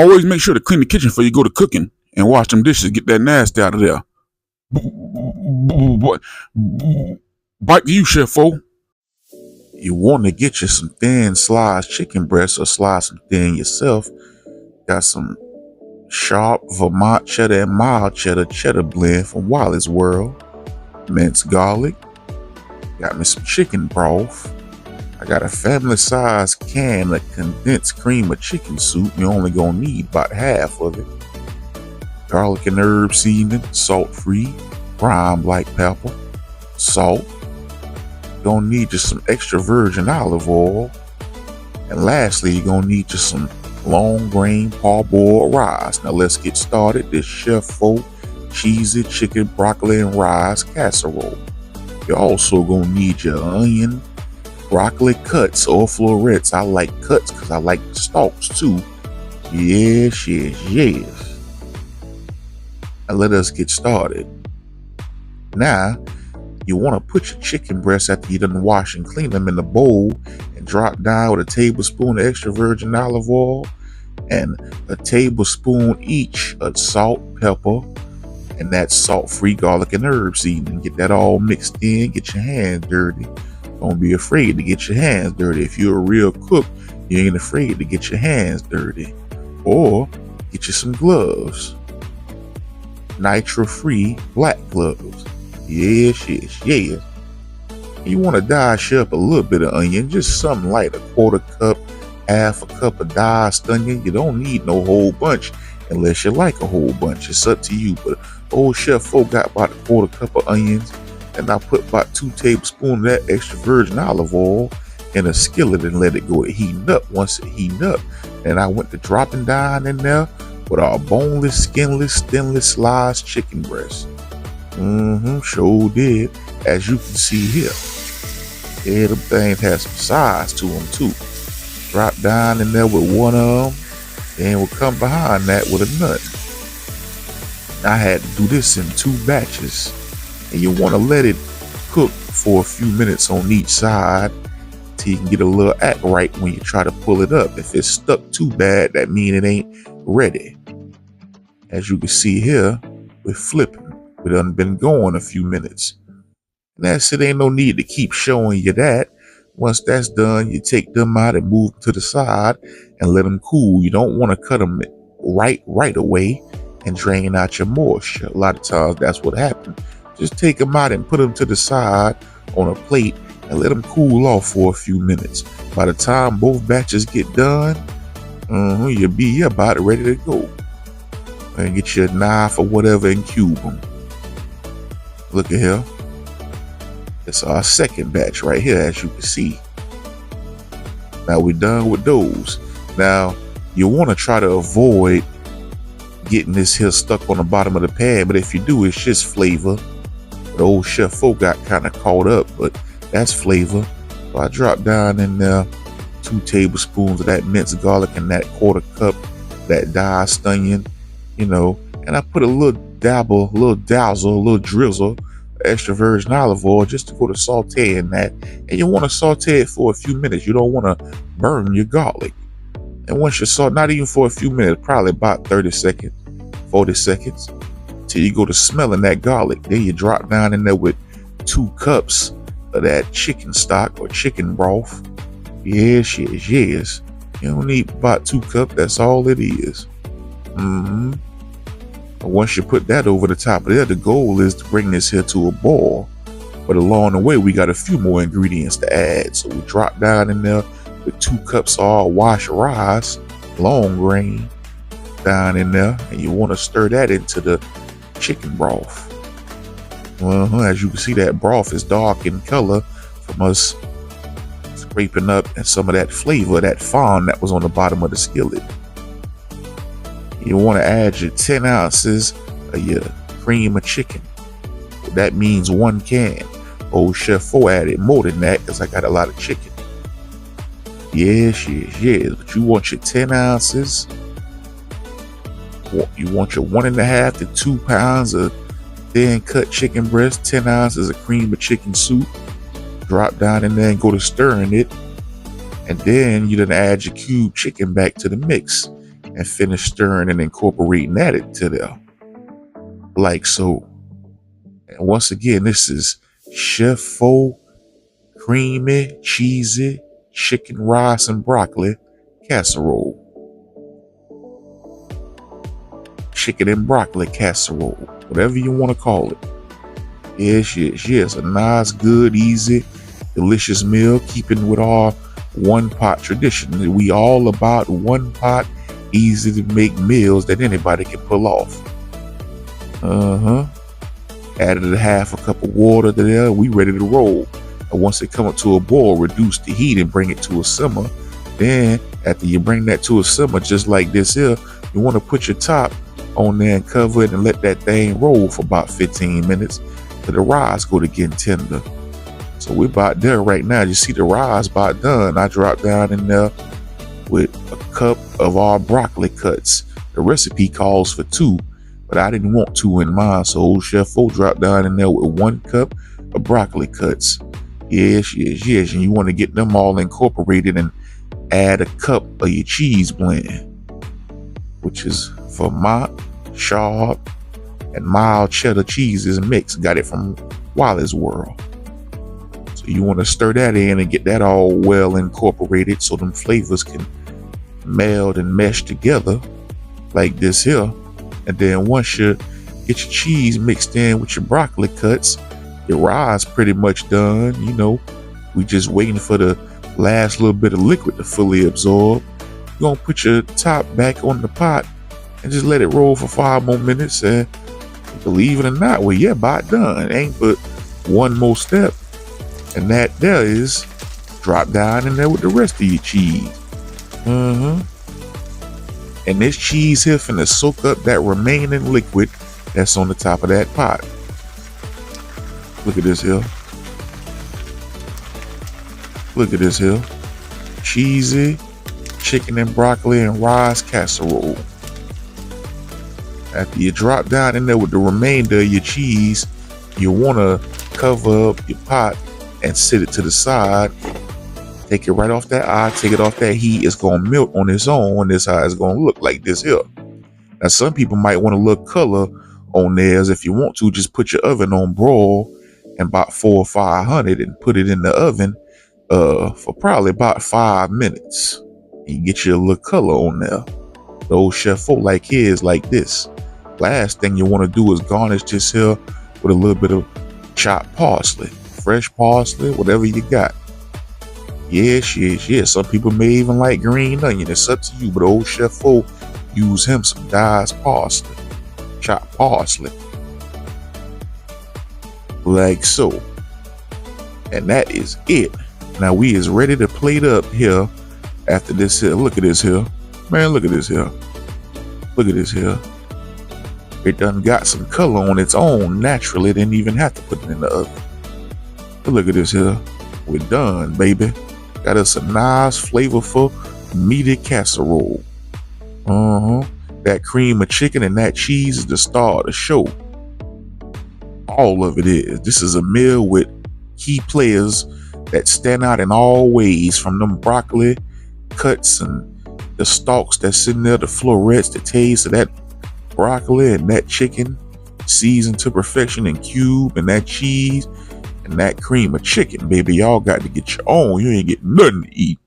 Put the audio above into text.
Always make sure to clean the kitchen before you go to cooking and wash them dishes. Get that nasty out of there. Bite to you, Chef-O. You want to get you some thin sliced chicken breasts or slice them thin yourself. Got some sharp Vermont cheddar and mild cheddar blend from Wally's World. Minced garlic. Got me some chicken broth. I got a family size can of condensed cream of chicken soup. You're only gonna need about half of it. Garlic and herb seasoning, salt free, prime black pepper, salt. Gonna need just some extra virgin olive oil. And lastly, you're gonna need just some long grain parboiled rice. Now let's get started. This Chef-O cheesy chicken broccoli and rice casserole. You're also gonna need your onion, broccoli cuts or florets. I like cuts because I like the stalks too. Yes. Now let us get started. Now, you want to put your chicken breasts after you done wash and clean them in the bowl and drop down with a tablespoon of extra virgin olive oil and a tablespoon each of salt, pepper, and that salt-free garlic and herb seasoning. Get that all mixed in. Get your hands dirty. Don't be afraid to get your hands dirty. If you're a real cook, you ain't afraid to get your hands dirty. Or get you some gloves. Nitro-free black gloves. Yes. You want to dice up a little bit of onion, just something like a quarter cup, half a cup of diced onion. You don't need no whole bunch unless you like a whole bunch. It's up to you. But old Chef-O got about a quarter cup of onions, and I put about 2 tablespoons of that extra virgin olive oil in a skillet and let it go heating up. Once it heating up, and I went to dropping down in there with our boneless, skinless, sliced chicken breast. Sure did. As you can see here. Yeah, them things have some size to them too. Drop down in there with one of them, and we'll come behind that with another. I had to do this in 2 batches, and you want to let it cook for a few minutes on each side till you can get a little act right when you try to pull it up. If it's stuck too bad, that means it ain't ready. As you can see here, we're flipping. We done been going a few minutes. And that's it. Ain't no need to keep showing you that. Once that's done, you take them out and move them to the side and let them cool. You don't want to cut them right away and drain out your moisture. A lot of times that's what happens. Just take them out and put them to the side on a plate and let them cool off for a few minutes. By the time both batches get done, you'll be about ready to go. And get your knife or whatever and cube them. Look at here. It's our second batch right here, as you can see. Now we're done with those. Now you want to try to avoid getting this here stuck on the bottom of the pan, but if you do, it's just flavor. The old Chef-O got kind of caught up, but that's flavor. So I dropped down in there 2 tablespoons of that minced garlic and that quarter cup, that diced onion, and I put a little dabble, a little dazzle, a little drizzle, extra virgin olive oil just to go to sauteing that. And you want to saute it for a few minutes. You don't want to burn your garlic. And once you saute, not even for a few minutes, probably about 30 seconds, 40 seconds, till you go to smelling that garlic. Then you drop down in there with 2 cups of that chicken stock or chicken broth. Yes. You don't need about 2 cups. That's all it is. Once you put that over the top of there, the goal is to bring this here to a boil. But along the way, we got a few more ingredients to add. So we drop down in there with 2 cups of all washed rice, long grain, down in there. And you want to stir that into the chicken broth. As you can see, that broth is dark in color from us scraping up and some of that flavor, that fond that was on the bottom of the skillet. You want to add your 10 ounces of your cream of chicken. That means 1 can. Old Chef-O added more than that because I got a lot of chicken. Yes. But you want your 10 ounces. You want your 1.5 to 2 pounds of thin cut chicken breast, 10 ounces of cream of chicken soup. Drop down in there and go to stirring it. And then you then add your cubed chicken back to the mix. and finish stirring and incorporating that into there. Like so. And once again, this is Chef Faux creamy, cheesy, chicken, rice, and broccoli casserole. Chicken and broccoli casserole, whatever you want to call it. Yes. A nice, good, easy, delicious meal, keeping with our one pot tradition. We all about one pot, easy to make meals that anybody can pull off. Added a half a cup of water to there. We ready to roll. And once it come up to a boil, reduce the heat and bring it to a simmer. Then after you bring that to a simmer, just like this here, you want to put your top on there and cover it and let that thing roll for about 15 minutes till the rice go to getting tender. So we're about there right now. You see the rice about done. I dropped down in there with a cup of our broccoli cuts. The recipe calls for 2, but I didn't want 2 in mine, so old Chef Faux dropped down in there with 1 cup of broccoli cuts. Yes. And you want to get them all incorporated and add a cup of your cheese blend, which is Vermont, sharp, and mild cheddar cheeses mixed. Got it from Wally's World. So you want to stir that in and get that all well incorporated so them flavors can meld and mesh together like this here. And then once you get your cheese mixed in with your broccoli cuts, your rice pretty much done. You know, we just waiting for the last little bit of liquid to fully absorb. You're gonna put your top back on the pot and just let it roll for 5 more minutes. And believe it or not, well, yeah, about done. Ain't but one more step, and that there is drop down in there with the rest of your cheese. And this cheese here finna soak up that remaining liquid that's on the top of that pot. Look at this here. Look at this here. Cheesy chicken and broccoli and rice casserole. After you drop down in there with the remainder of your cheese, you want to cover up your pot and set it to the side. Take it right off that eye, take it off that heat. It's going to melt on its own, and this how it's going to look like this here. Now, some people might want a little color on theirs. If you want to, just put your oven on broil and about 400 or 500 and put it in the oven for probably about 5 minutes. And you get your little color on there. The old Chef Faux like his like this. Last thing you want to do is garnish this here with a little bit of chopped parsley, fresh parsley, whatever you got. Yes. Some people may even like green onion. It's up to you, but old Chef Faux use him some diced parsley, chopped parsley, like so. And that is it. Now we is ready to plate up here after this here. Look at this here, man. Look at this here. Look at this here. It done got some color on its own naturally. Didn't even have to put it in the oven. But look at this here. We're done, baby. Got us a nice, flavorful, meaty casserole. That cream of chicken and that cheese is the star of the show. All of it is. This is a meal with key players that stand out in all ways, from them broccoli cuts and the stalks that's sitting there, the florets, the taste of that broccoli and that chicken seasoned to perfection and cube, and that cheese and that cream of chicken, baby. Y'all got to get your own. You ain't getting nothing to eat.